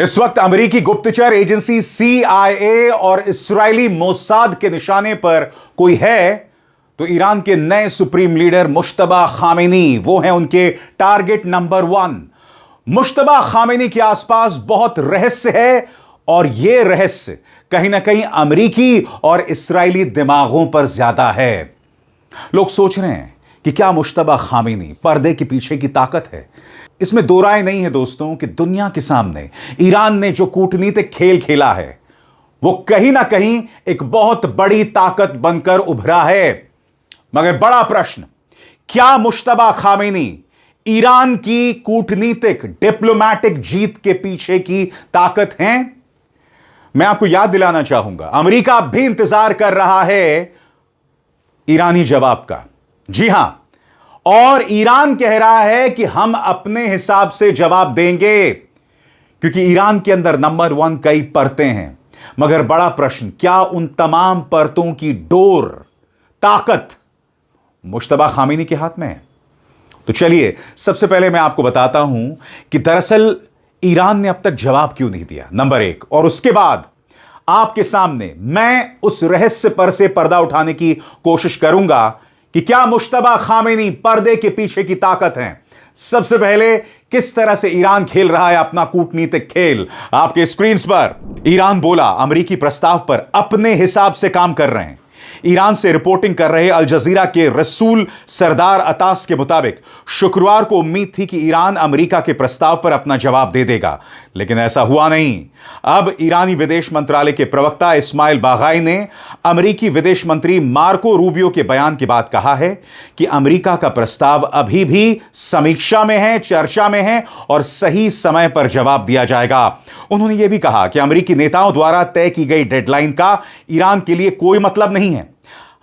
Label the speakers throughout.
Speaker 1: इस वक्त अमेरिकी गुप्तचर एजेंसी CIA और इस्राएली मोसाद के निशाने पर कोई है तो ईरान के नए सुप्रीम लीडर मुश्तबा खामेनी, वो है उनके टारगेट नंबर 1। मुश्तबा खामेनी के आसपास बहुत रहस्य है और यह रहस्य कहीं ना कहीं अमेरिकी और इस्राएली दिमागों पर ज्यादा है। लोग सोच रहे हैं कि क्या मुश्तबा खामेनी पर्दे के पीछे की ताकत है। इसमें दो राय नहीं है दोस्तों कि दुनिया के सामने ईरान ने जो कूटनीतिक खेल खेला है वो कहीं ना कहीं एक बहुत बड़ी ताकत बनकर उभरा है। मगर बड़ा प्रश्न, क्या मुश्तबा खामेनी ईरान की कूटनीतिक डिप्लोमैटिक जीत के पीछे की ताकत हैं? मैं आपको याद दिलाना चाहूंगा, अमेरिका भी इंतजार कर रहा है ईरानी जवाब का। जी हां, और ईरान कह रहा है कि हम अपने हिसाब से जवाब देंगे, क्योंकि ईरान के अंदर नंबर 1 कई परतें हैं। मगर बड़ा प्रश्न, क्या उन तमाम परतों की डोर, ताकत मुश्तबा खामेनी के हाथ में है? तो चलिए सबसे पहले मैं आपको बताता हूं कि दरअसल ईरान ने अब तक जवाब क्यों नहीं दिया, नंबर 1। और उसके बाद आपके सामने मैं उस रहस्य पर से पर्दा उठाने की कोशिश करूंगा कि क्या मुश्तबा खामेनी पर्दे के पीछे की ताकत है। सबसे पहले किस तरह से ईरान खेल रहा है अपना कूटनीतिक खेल, आपके स्क्रीन पर। ईरान बोला अमेरिकी प्रस्ताव पर अपने हिसाब से काम कर रहे हैं। ईरान से रिपोर्टिंग कर रहे अल जजीरा के रसूल सरदार अतास के मुताबिक शुक्रवार को उम्मीद थी कि ईरान अमेरिका के प्रस्ताव पर अपना जवाब दे देगा, लेकिन ऐसा हुआ नहीं। अब ईरानी विदेश मंत्रालय के प्रवक्ता इस्माइल बागाई ने अमेरिकी विदेश मंत्री मार्को रूबियो के बयान के बाद कहा है कि अमेरिका का प्रस्ताव अभी भी समीक्षा में है, चर्चा में है और सही समय पर जवाब दिया जाएगा। उन्होंने यह भी कहा कि अमेरिकी नेताओं द्वारा तय की गई डेडलाइन का ईरान के लिए कोई मतलब नहीं है।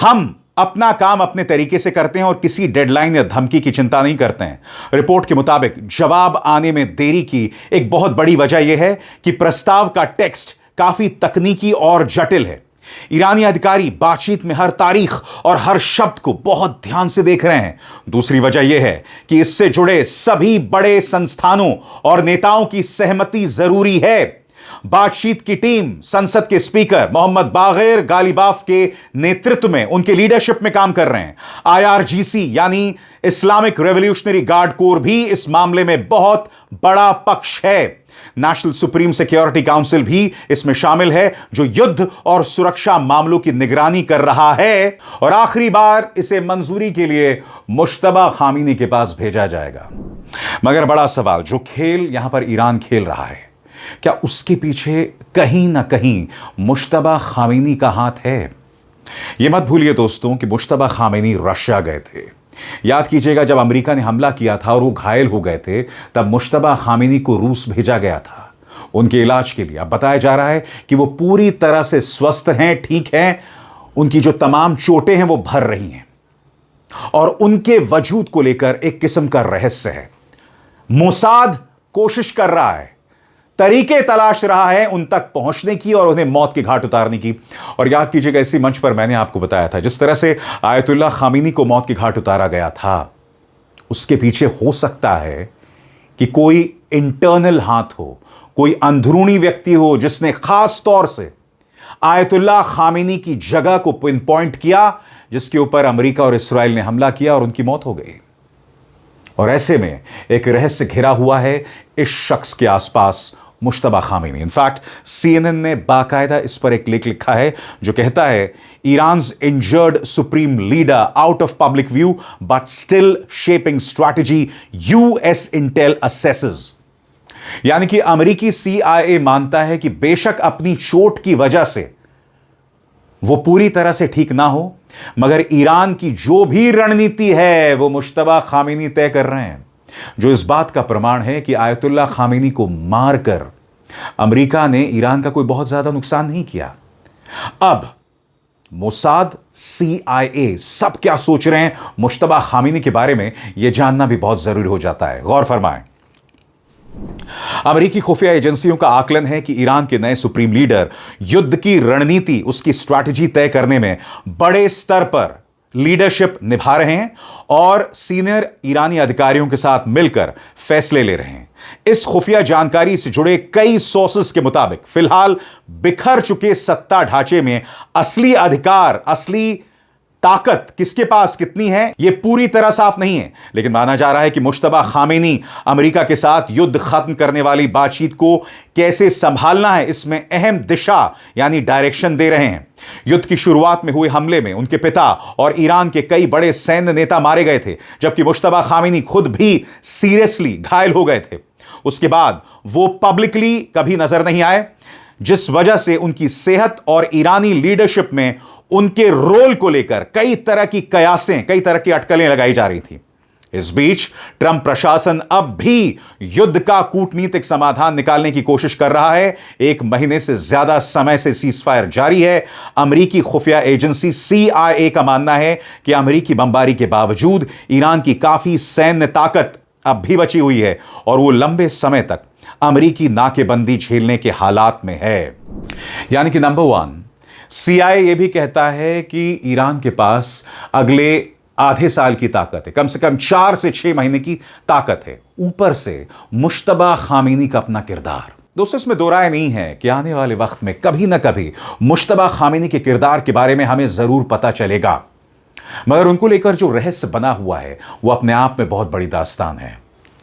Speaker 1: हम अपना काम अपने तरीके से करते हैं और किसी डेडलाइन या धमकी की चिंता नहीं करते हैं। रिपोर्ट के मुताबिक जवाब आने में देरी की एक बहुत बड़ी वजह यह है कि प्रस्ताव का टेक्स्ट काफी तकनीकी और जटिल है। ईरानी अधिकारी बातचीत में हर तारीख और हर शब्द को बहुत ध्यान से देख रहे हैं। दूसरी वजह यह है कि इससे जुड़े सभी बड़े संस्थानों और नेताओं की सहमति जरूरी है। बातचीत की टीम संसद के स्पीकर मोहम्मद बागेर गालिबाफ के नेतृत्व में, उनके लीडरशिप में काम कर रहे हैं। IRGC यानी इस्लामिक रेवोल्यूशनरी गार्ड कोर भी इस मामले में बहुत बड़ा पक्ष है। नेशनल सुप्रीम सिक्योरिटी काउंसिल भी इसमें शामिल है, जो युद्ध और सुरक्षा मामलों की निगरानी कर रहा है। और आखिरी बार इसे मंजूरी के लिए मुश्तबा खामेनी के पास भेजा जाएगा। मगर बड़ा सवाल, जो खेल यहां पर ईरान खेल रहा है, क्या उसके पीछे कहीं ना कहीं मुश्तबा खामेनी का हाथ है? यह मत भूलिए दोस्तों कि मुश्तबा खामेनी रशिया गए थे। याद कीजिएगा, जब अमेरिका ने हमला किया था और वो घायल हो गए थे, तब मुश्तबा खामेनी को रूस भेजा गया था उनके इलाज के लिए। अब बताया जा रहा है कि वो पूरी तरह से स्वस्थ हैं, ठीक हैं। उनकी जो तमाम चोटें हैं वो भर रही हैं और उनके वजूद को लेकर एक किस्म का रहस्य है। मोसाद कोशिश कर रहा है, तरीके तलाश रहा है उन तक पहुंचने की और उन्हें मौत के घाट उतारने की। और याद कीजिएगा, इसी मंच पर मैंने आपको बताया था, जिस तरह से आयतुल्लाह खामेनी को मौत के घाट उतारा गया था, उसके पीछे हो सकता है कि कोई इंटरनल हाथ हो, कोई अंदरूनी व्यक्ति हो जिसने खास तौर से आयतुल्लाह खामेनी की जगह को पिन पॉइंट किया, जिसके ऊपर अमेरिका और इस्राएल ने हमला किया और उनकी मौत हो गई। और ऐसे में एक रहस्य घिरा हुआ है इस शख्स के आसपास, मुश्तबा खामेनी। इनफैक्ट CNN ने बाकायदा इस पर एक लेख लिखा है जो कहता है, Iran's injured supreme leader out of public view but still shaping strategy, US Intel assesses. यानी कि अमेरिकी CIA मानता है कि बेशक अपनी चोट की वजह से वो पूरी तरह से ठीक ना हो, मगर ईरान की जो भी रणनीति है वो मुश्तबा खामेनी तय कर रहे हैं, जो इस बात का प्रमाण है कि आयतुल्लाह खामेनी को मारकर अमेरिका ने ईरान का कोई बहुत ज्यादा नुकसान नहीं किया। अब मोसाद, CIA सब क्या सोच रहे हैं मुश्तबा खामेनी के बारे में, यह जानना भी बहुत जरूरी हो जाता है। गौर फरमाएं, अमेरिकी खुफिया एजेंसियों का आकलन है कि ईरान के नए सुप्रीम लीडर युद्ध की रणनीति, उसकी स्ट्रैटेजी तय करने में बड़े स्तर पर लीडरशिप निभा रहे हैं और सीनियर ईरानी अधिकारियों के साथ मिलकर फैसले ले रहे हैं। इस खुफिया जानकारी से जुड़े कई सोर्सेस के मुताबिक फिलहाल बिखर चुके सत्ता ढांचे में असली अधिकार, असली ताकत किसके पास कितनी है यह पूरी तरह साफ नहीं है, लेकिन माना जा रहा है कि मुश्तबा खामेनी अमेरिका के साथ युद्ध खत्म करने वाली बातचीत को कैसे संभालना है इसमें अहम दिशा यानी डायरेक्शन दे रहे हैं। युद्ध की शुरुआत में हुए हमले में उनके पिता और ईरान के कई बड़े सैन्य नेता मारे गए थे, जबकि मुश्तबा खामेनी खुद भी सीरियसली घायल हो गए थे। उसके बाद वो पब्लिकली कभी नजर नहीं आए, जिस वजह से उनकी सेहत और ईरानी लीडरशिप में उनके रोल को लेकर कई तरह की कयासें, कई तरह की अटकलें लगाई जा रही थी। इस बीच ट्रंप प्रशासन अब भी युद्ध का कूटनीतिक समाधान निकालने की कोशिश कर रहा है। 1 महीने से ज्यादा समय से सीजफायर जारी है। अमेरिकी खुफिया एजेंसी CIA का मानना है कि अमेरिकी बमबारी के बावजूद ईरान की काफी सैन्य ताकत अब भी बची हुई है और वो लंबे समय तक अमेरिकी नाकेबंदी झेलने के हालात में है। यानी कि नंबर 1, CIA यह भी कहता है कि ईरान के पास अगले आधे साल की ताकत है, कम से कम 4 से 6 महीने की ताकत है। ऊपर से मुश्तबा खामेनी का अपना किरदार। दोस्तों, इसमें दो राय नहीं है कि आने वाले वक्त में कभी ना कभी मुश्तबा खामेनी के किरदार के बारे में हमें जरूर पता चलेगा, मगर उनको लेकर जो रहस्य बना हुआ है वो अपने आप में बहुत बड़ी दास्तान है।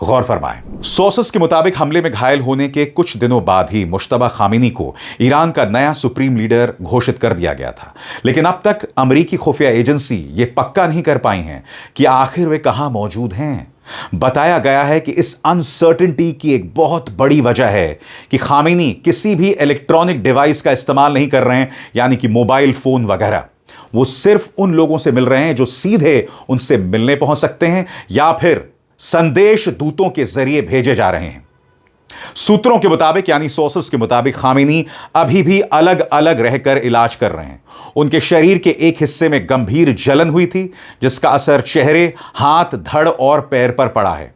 Speaker 1: गौर फरमाएं। सोर्सेस के मुताबिक हमले में घायल होने के कुछ दिनों बाद ही मुश्तबा खामेनी को ईरान का नया सुप्रीम लीडर घोषित कर दिया गया था, लेकिन अब तक अमेरिकी खुफिया एजेंसी ये पक्का नहीं कर पाई हैं कि आखिर वे कहां मौजूद हैं। बताया गया है कि इस अनसर्टेनिटी की एक बहुत बड़ी वजह है कि खामेनी किसी भी इलेक्ट्रॉनिक डिवाइस का इस्तेमाल नहीं कर रहे हैं, यानी कि मोबाइल फोन वगैरह। वो सिर्फ उन लोगों से मिल रहे हैं जो सीधे उनसे मिलने पहुंच सकते हैं या फिर संदेश दूतों के जरिए भेजे जा रहे हैं। सूत्रों के मुताबिक यानी सोर्सेस के मुताबिक खामेनी अभी भी अलग अलग रहकर इलाज कर रहे हैं। उनके शरीर के एक हिस्से में गंभीर जलन हुई थी, जिसका असर चेहरे, हाथ, धड़ और पैर पर पड़ा है।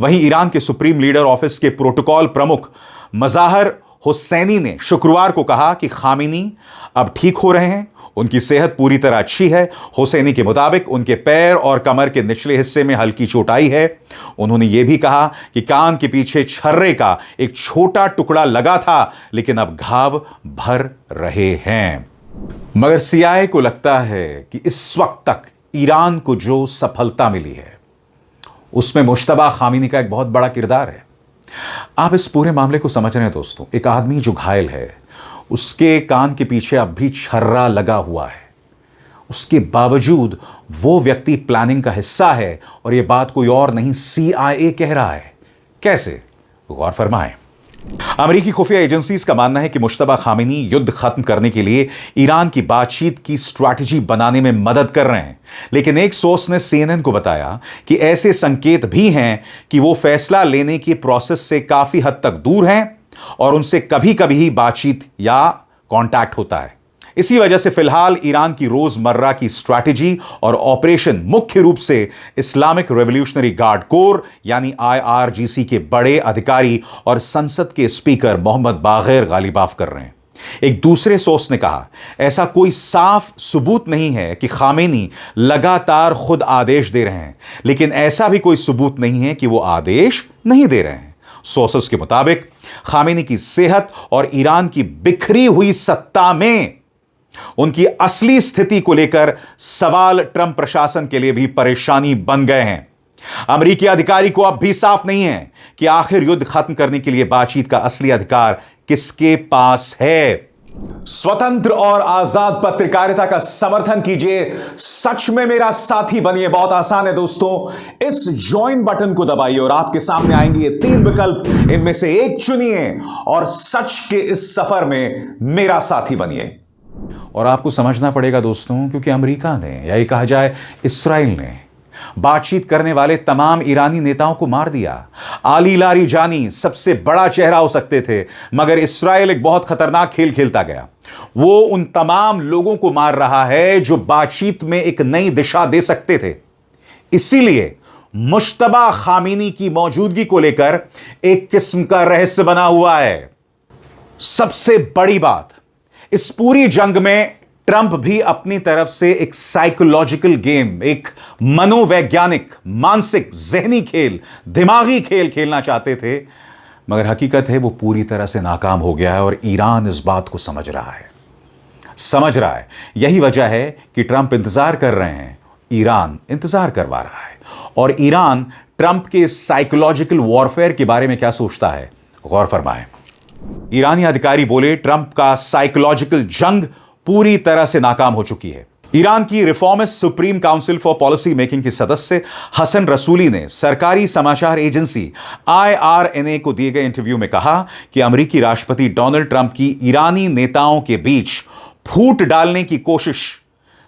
Speaker 1: वहीं ईरान के सुप्रीम लीडर ऑफिस के प्रोटोकॉल प्रमुख मज़ाहर हुसैनी ने शुक्रवार को कहा कि खामेनी अब ठीक हो रहे हैं, उनकी सेहत पूरी तरह अच्छी है। हुसैनी के मुताबिक उनके पैर और कमर के निचले हिस्से में हल्की चोट आई है। उन्होंने यह भी कहा कि कान के पीछे छर्रे का एक छोटा टुकड़ा लगा था, लेकिन अब घाव भर रहे हैं। मगर CIA को लगता है कि इस वक्त तक ईरान को जो सफलता मिली है उसमें मुश्तबा खामेनी का एक बहुत बड़ा किरदार है। आप इस पूरे मामले को समझ रहे हैं दोस्तों। एक आदमी जो घायल है, उसके कान के पीछे अब भी छर्रा लगा हुआ है, उसके बावजूद वो व्यक्ति प्लानिंग का हिस्सा है और यह बात कोई और नहीं CIA कह रहा है। कैसे? गौर फरमाएं। अमेरिकी खुफिया एजेंसीज का मानना है कि मुश्तबा खामेनी युद्ध खत्म करने के लिए ईरान की बातचीत की स्ट्रैटेजी बनाने में मदद कर रहे हैं, लेकिन एक सोर्स ने CNN को बताया कि ऐसे संकेत भी हैं कि वो फैसला लेने की प्रोसेस से काफी हद तक दूर हैं और उनसे कभी कभी ही बातचीत या कांटेक्ट होता है। इसी वजह से फिलहाल ईरान की रोजमर्रा की स्ट्रैटेजी और ऑपरेशन मुख्य रूप से इस्लामिक रेवोल्यूशनरी गार्ड कोर यानी IRGC के बड़े अधिकारी और संसद के स्पीकर मोहम्मद बाग़र गालिबाफ कर रहे हैं। एक दूसरे सोर्स ने कहा, ऐसा कोई साफ सबूत नहीं है कि खामेनी लगातार खुद आदेश दे रहे हैं, लेकिन ऐसा भी कोई सबूत नहीं है कि वो आदेश नहीं दे रहे हैं। सोर्सेस के मुताबिक खामेनी की सेहत और ईरान की बिखरी हुई सत्ता में उनकी असली स्थिति को लेकर सवाल ट्रंप प्रशासन के लिए भी परेशानी बन गए हैं। अमेरिकी अधिकारी को अब भी साफ नहीं है कि आखिर युद्ध खत्म करने के लिए बातचीत का असली अधिकार किसके पास है। स्वतंत्र और आजाद पत्रकारिता का समर्थन कीजिए, सच में मेरा साथी बनिए। बहुत आसान है दोस्तों, इस ज्वाइन बटन को दबाइए और आपके सामने आएंगे ये 3 विकल्प, इनमें से एक चुनिए और सच के इस सफर में मेरा साथी बनिए। और आपको समझना पड़ेगा दोस्तों, क्योंकि अमेरिका ने या ये कहा जाए इस्राइल ने बातचीत करने वाले तमाम ईरानी नेताओं को मार दिया। आली लारीजानी सबसे बड़ा चेहरा हो सकते थे, मगर इस्राइल एक बहुत खतरनाक खेल खेलता गया। वो उन तमाम लोगों को मार रहा है जो बातचीत में एक नई दिशा दे सकते थे। इसीलिए मुश्तबा खामेनी की मौजूदगी को लेकर एक किस्म का रहस्य बना हुआ है। सबसे बड़ी बात, इस पूरी जंग में ट्रंप भी अपनी तरफ से एक साइकोलॉजिकल गेम, एक मनोवैज्ञानिक, मानसिक, जहनी खेल, दिमागी खेल खेलना चाहते थे, मगर हकीकत है वो पूरी तरह से नाकाम हो गया है और ईरान इस बात को समझ रहा है। यही वजह है कि ट्रंप इंतजार कर रहे हैं, ईरान इंतजार करवा रहा है। और ईरान ट्रंप के साइकोलॉजिकल वॉरफेयर के बारे में क्या सोचता है, गौर फरमाएं। ईरानी अधिकारी बोले, ट्रंप का साइकोलॉजिकल जंग पूरी तरह से नाकाम हो चुकी है। ईरान की reformist supreme council for policy making के सदस्य हसन रसूली ने सरकारी समाचार एजेंसी IRNA को दिए गए इंटरव्यू में कहा कि अमेरिकी राष्ट्रपति डोनाल्ड ट्रंप की ईरानी नेताओं के बीच फूट डालने की कोशिश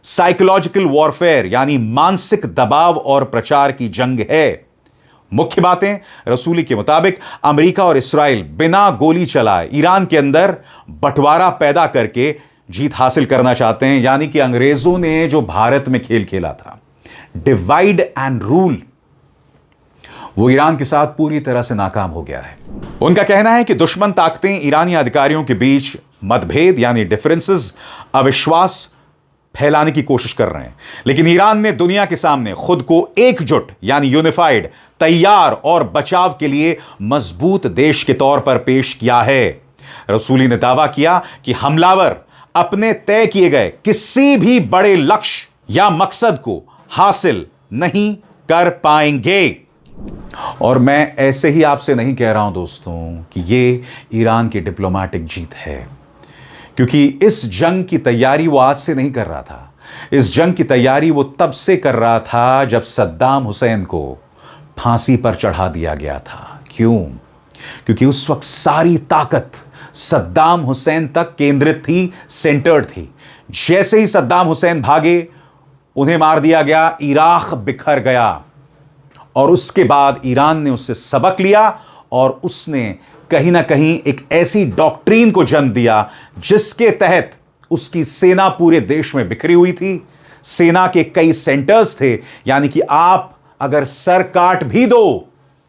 Speaker 1: साइकोलॉजिकल वॉरफेयर यानी मानसिक दबाव और प्रचार की जंग है। मुख्य बातें रसूली के मुताबिक अमेरिका और इस्राइल बिना गोली चलाए ईरान के अंदर बंटवारा पैदा करके जीत हासिल करना चाहते हैं, यानी कि अंग्रेजों ने जो भारत में खेल खेला था, डिवाइड एंड रूल, वो ईरान के साथ पूरी तरह से नाकाम हो गया है। उनका कहना है कि दुश्मन ताकतें ईरानी अधिकारियों के बीच मतभेद यानी डिफरेंसेस, अविश्वास फैलाने की कोशिश कर रहे हैं, लेकिन ईरान ने दुनिया के सामने खुद को एकजुट यानी यूनिफाइड, तैयार और बचाव के लिए मजबूत देश के तौर पर पेश किया है। रसूली ने दावा किया कि हमलावर अपने तय किए गए किसी भी बड़े लक्ष्य या मकसद को हासिल नहीं कर पाएंगे। और मैं ऐसे ही आपसे नहीं कह रहा हूं दोस्तों कि ये ईरान की डिप्लोमेटिक जीत है, क्योंकि इस जंग की तैयारी वो आज से नहीं कर रहा था। इस जंग की तैयारी वो तब से कर रहा था जब सद्दाम हुसैन को फांसी पर चढ़ा दिया गया था। क्यों? क्योंकि उस वक्त सारी ताकत सद्दाम हुसैन तक केंद्रित थी, सेंटर्ड थी। जैसे ही सद्दाम हुसैन भागे, उन्हें मार दिया गया, इराक बिखर गया। और उसके बाद ईरान ने उससे सबक लिया और उसने कहीं ना कहीं एक ऐसी डॉक्ट्रीन को जन्म दिया जिसके तहत उसकी सेना पूरे देश में बिखरी हुई थी। सेना के कई सेंटर्स थे, यानी कि आप अगर सर काट भी दो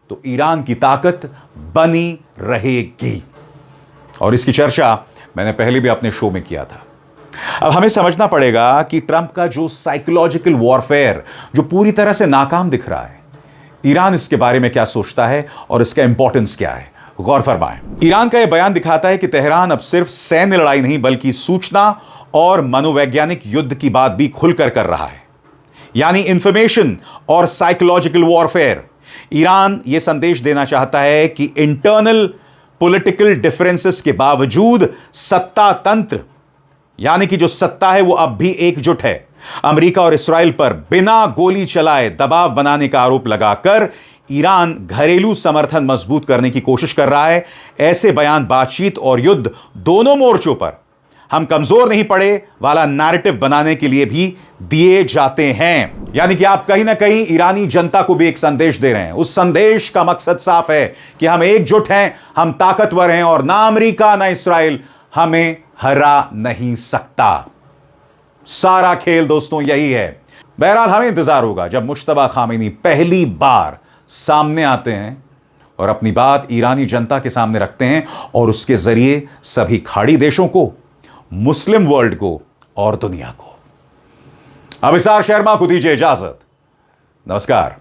Speaker 1: तो ईरान की ताकत बनी रहेगी। और इसकी चर्चा मैंने पहले भी अपने शो में किया था। अब हमें समझना पड़ेगा कि ट्रंप का जो साइकोलॉजिकल वॉरफेयर जो पूरी तरह से नाकाम दिख रहा है, ईरान इसके बारे में क्या सोचता है और इसका इंपॉर्टेंस क्या है, गौर फरमाएं। ईरान का यह बयान दिखाता है कि तेहरान अब सिर्फ सैन्य लड़ाई नहीं बल्कि सूचना और मनोवैज्ञानिक युद्ध की बात भी खुलकर कर रहा है, यानी इंफॉर्मेशन और साइकोलॉजिकल वॉरफेयर। ईरान यह संदेश देना चाहता है कि इंटरनल पॉलिटिकल डिफरेंसेस के बावजूद सत्ता तंत्र यानी कि जो सत्ता है वो अब भी एकजुट है। अमेरिका और इस्राइल पर बिना गोली चलाए दबाव बनाने का आरोप लगाकर ईरान घरेलू समर्थन मजबूत करने की कोशिश कर रहा है। ऐसे बयान बातचीत और युद्ध दोनों मोर्चों पर हम कमजोर नहीं पड़े वाला नैरेटिव बनाने के लिए भी दिए जाते हैं, यानी कि आप कहीं ना कहीं ईरानी जनता को भी एक संदेश दे रहे हैं। उस संदेश का मकसद साफ है कि हम एकजुट हैं, हम ताकतवर हैं और ना अमेरिका ना इस्राइल हमें हरा नहीं सकता। सारा खेल दोस्तों यही है। बहरहाल हमें इंतजार होगा जब मुश्तबा खामेनी पहली बार सामने आते हैं और अपनी बात ईरानी जनता के सामने रखते हैं और उसके जरिए सभी खाड़ी देशों को, मुस्लिम वर्ल्ड को और दुनिया को। अभिसार शर्मा को दीजिए इजाजत। नमस्कार।